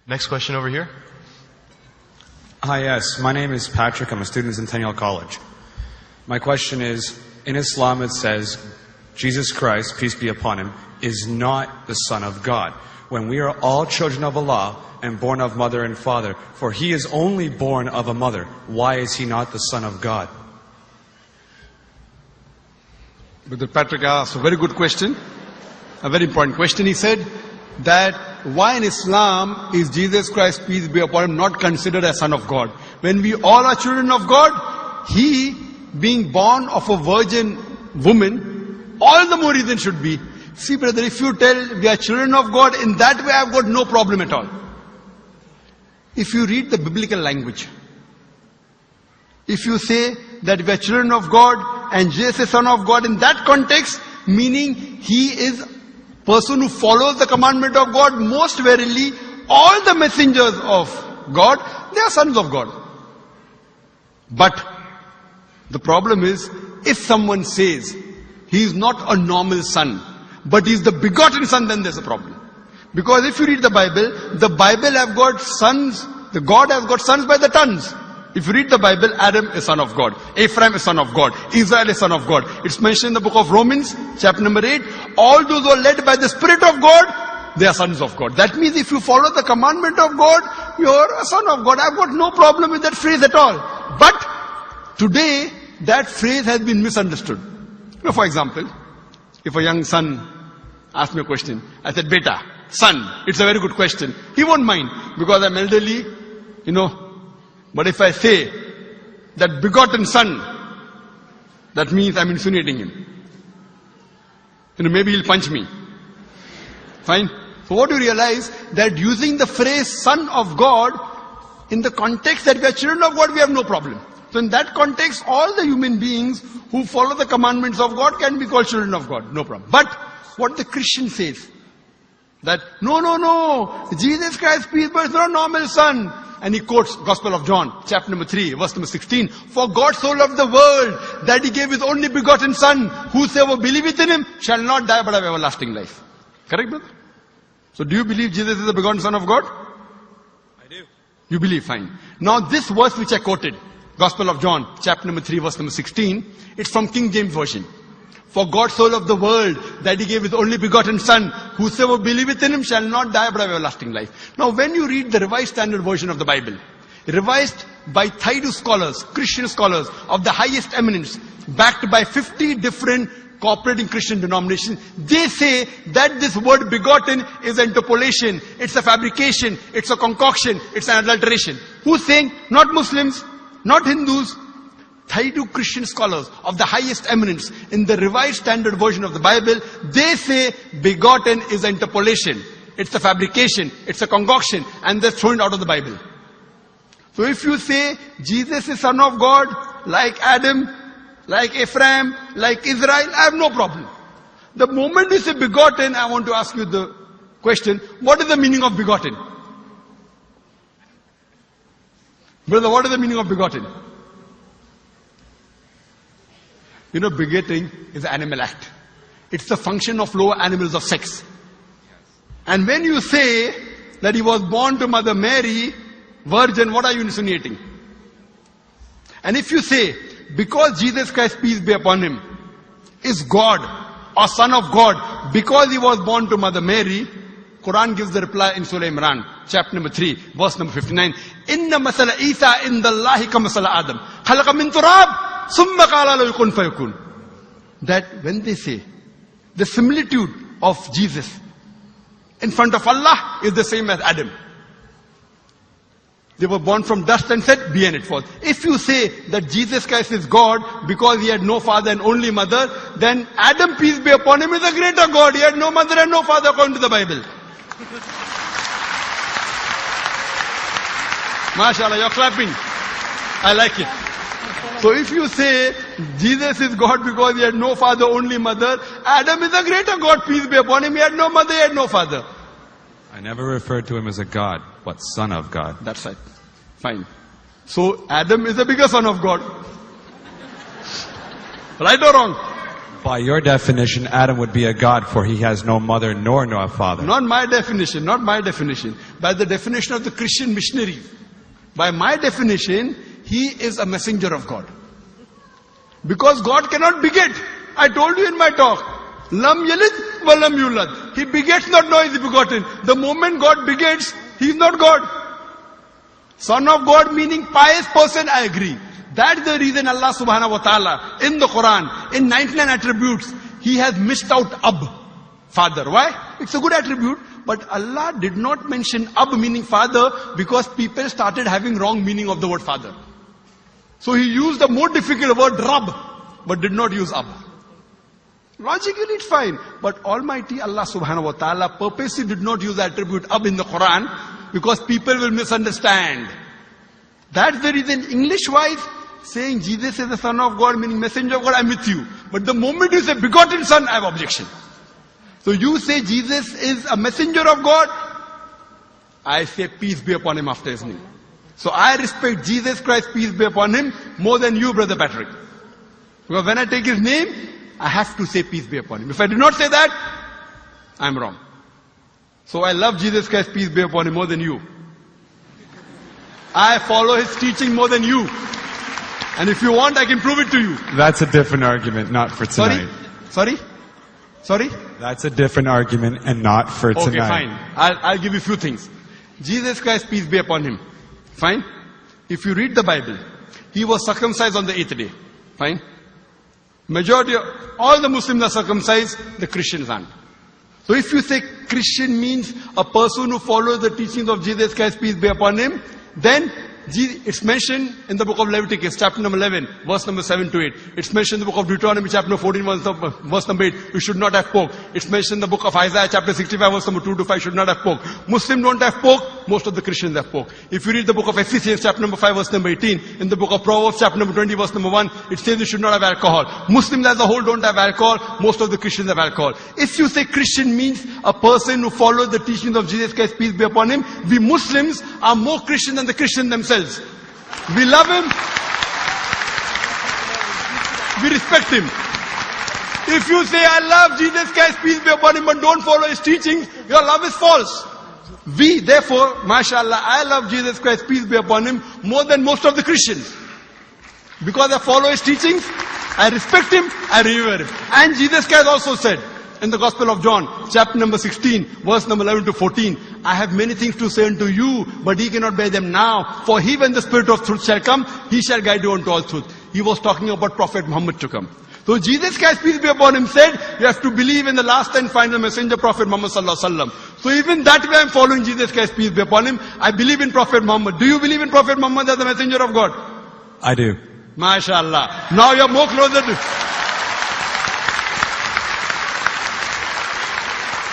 Next question over here. Hi, yes. My name is Patrick. I'm a student at Centennial College. My question is, in Islam it says, Jesus Christ, peace be upon him, is not the Son of God. When we are all children of Allah and born of mother and father, for he is only born of a mother, why is he not the Son of God? Brother Patrick asked a very good question, a very important question. He said that why in Islam is Jesus Christ, peace be upon him, not considered as Son of God? When we all are children of God, he being born of a virgin woman, all the more reason should be. See brother, if you tell we are children of God, in that way I've got no problem at all. If you read the biblical language, if you say that we are children of God and Jesus is Son of God, in that context, meaning he is person who follows the commandment of God, most verily all the messengers of God, they are sons of God. But the problem is, if someone says he is not a normal son, but he is the begotten son, then there's a problem. Because if you read the Bible have got sons, the God has got sons by the tons. If you read the Bible, Adam is son of God, Ephraim is son of God, Israel is son of God. It's mentioned in the book of Romans, chapter number 8. All those who are led by the Spirit of God, they are sons of God. That means if you follow the commandment of God, you're a son of God. I've got no problem with that phrase at all. But today, that phrase has been misunderstood. For example, if a young son asks me a question, I said, Beta, son, it's a very good question. He won't mind because I'm elderly, But if I say that begotten son, that means I'm insinuating him. Maybe he'll punch me. Fine. So what do you realize? That using the phrase son of God, in the context that we are children of God, we have no problem. So in that context, all the human beings who follow the commandments of God can be called children of God. No problem. But what the Christian says, that no, Jesus Christ, peace be upon him, is not a normal son. And he quotes Gospel of John, chapter number 3, verse number 16. For God so loved the world that he gave his only begotten son. Whosoever believeth in him shall not die but have everlasting life. Correct, brother? So do you believe Jesus is the begotten son of God? I do. You believe, fine. Now this verse which I quoted, Gospel of John, chapter number 3, verse number 16, it's from King James Version. For God so loved the world that he gave his only begotten son. Whosoever believeth in him shall not die but have everlasting life. Now when you read the Revised Standard Version of the Bible, revised by Thaidu scholars, Christian scholars of the highest eminence, backed by 50 different cooperating Christian denominations, they say that this word begotten is an interpolation, it's a fabrication, it's a concoction, it's an adulteration. Who's saying? Not Muslims, not Hindus. Thaidu Christian scholars of the highest eminence in the Revised Standard Version of the Bible, they say begotten is an interpolation. It's a fabrication, it's a concoction, and they're thrown out of the Bible. So if you say Jesus is Son of God, like Adam, like Ephraim, like Israel, I have no problem. The moment you say begotten, I want to ask you the question, what is the meaning of begotten? Brother, what is the meaning of begotten? Begetting is an animal act. It's the function of lower animals of sex. And when you say that he was born to Mother Mary, virgin, what are you insinuating? And if you say, because Jesus Christ, peace be upon him, is God or Son of God, because he was born to Mother Mary, Quran gives the reply in Surah Imran, chapter number 3, verse number 59. Inna masala Isa indallahi ka masala Adam. Khalaqa min turab. That when they say the similitude of Jesus in front of Allah is the same as Adam. They were born from dust and said, be and it was. If you say that Jesus Christ is God because he had no father and only mother, then Adam, peace be upon him, is a greater God. He had no mother and no father according to the Bible. MashaAllah, you're clapping. I like it. So if you say Jesus is God because he had no father, only mother, Adam is a greater God, peace be upon him. He had no mother, he had no father. I never referred to him as a God, but Son of God. That's right. Fine. So Adam is a bigger son of God. Right or wrong? By your definition, Adam would be a god, for he has no mother nor no father. Not my definition, not my definition. By the definition of the Christian missionary. By my definition, he is a messenger of God. Because God cannot beget. I told you in my talk. Lam yalid wa lam yulad. He begets not, nor is he begotten. The moment God begets, he is not God. Son of God meaning pious person, I agree. That's the reason Allah subhanahu wa ta'ala in the Quran, in 99 attributes, He has missed out Ab, father. Why? It's a good attribute, but Allah did not mention Ab meaning father because people started having wrong meaning of the word father. So He used the more difficult word Rab, but did not use Ab. Logically it's fine, but Almighty Allah subhanahu wa ta'ala purposely did not use the attribute Ab in the Quran because people will misunderstand. That's the reason English-wise, saying Jesus is the Son of God, meaning messenger of God, I'm with you. But the moment you say begotten Son, I have objection. So you say Jesus is a messenger of God, I say peace be upon him after his name. So I respect Jesus Christ, peace be upon him, more than you, Brother Patrick. Because when I take his name, I have to say peace be upon him. If I do not say that, I'm wrong. So I love Jesus Christ, peace be upon him, more than you. I follow his teaching more than you. And if you want, I can prove it to you. That's a different argument, not for tonight. Sorry? That's a different argument and not for tonight. Okay, fine. I'll give you a few things. Jesus Christ, peace be upon him. Fine? If you read the Bible, he was circumcised on the 8th day. Fine? Majority of all the Muslims are circumcised, the Christians aren't. So if you say Christian means a person who follows the teachings of Jesus Christ, peace be upon him, then it's mentioned in the book of Leviticus, chapter number 11, verse number 7 to 8. It's mentioned in the book of Deuteronomy, chapter number 14, verse number 8. You should not have pork. It's mentioned in the book of Isaiah, chapter 65, verse number 2 to 5. Should not have pork. Muslims don't have pork. Most of the Christians have pork. If you read the book of Ephesians, chapter number 5, verse number 18, in the book of Proverbs, chapter number 20, verse number 1, it says you should not have alcohol. Muslims as a whole don't have alcohol. Most of the Christians have alcohol. If you say Christian means a person who follows the teachings of Jesus Christ, peace be upon him, we Muslims are more Christian than the Christians themselves. We love him. We respect him. If you say, I love Jesus Christ, peace be upon him, but don't follow his teachings, your love is false. We, therefore, mashallah, I love Jesus Christ, peace be upon him, more than most of the Christians. Because I follow his teachings, I respect him, I revere him. And Jesus Christ also said, in the Gospel of John, chapter number 16, verse number 11 to 14, I have many things to say unto you, but ye cannot bear them now. For he, when the Spirit of truth shall come, he shall guide you unto all truth. He was talking about Prophet Muhammad to come. So Jesus Christ, peace be upon him, said, you have to believe in the last and final messenger, Prophet Muhammad sallallahu alaihi wasallam. So even that way I'm following Jesus Christ, peace be upon him. I believe in Prophet Muhammad. Do you believe in Prophet Muhammad as the messenger of God? I do. MashaAllah. Now you're more closer to...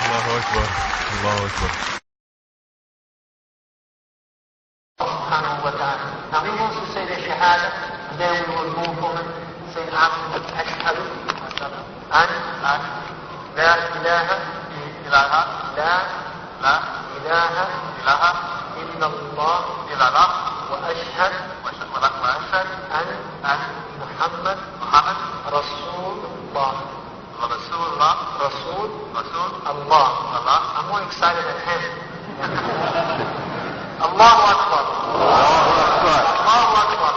Allahu Akbar. Allahu Akbar. Subhanahu wa ta'ala. Now he wants to say the Shahada, and then we will move on saying Ashhadu an la ilaha illallah wa ashhad an Muhammad Rasulullah. Rasul Allah. I'm more excited than him. Allahu Akbar. Allahu Akbar. Allahu Akbar.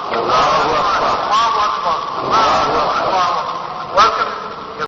Allahu Akbar.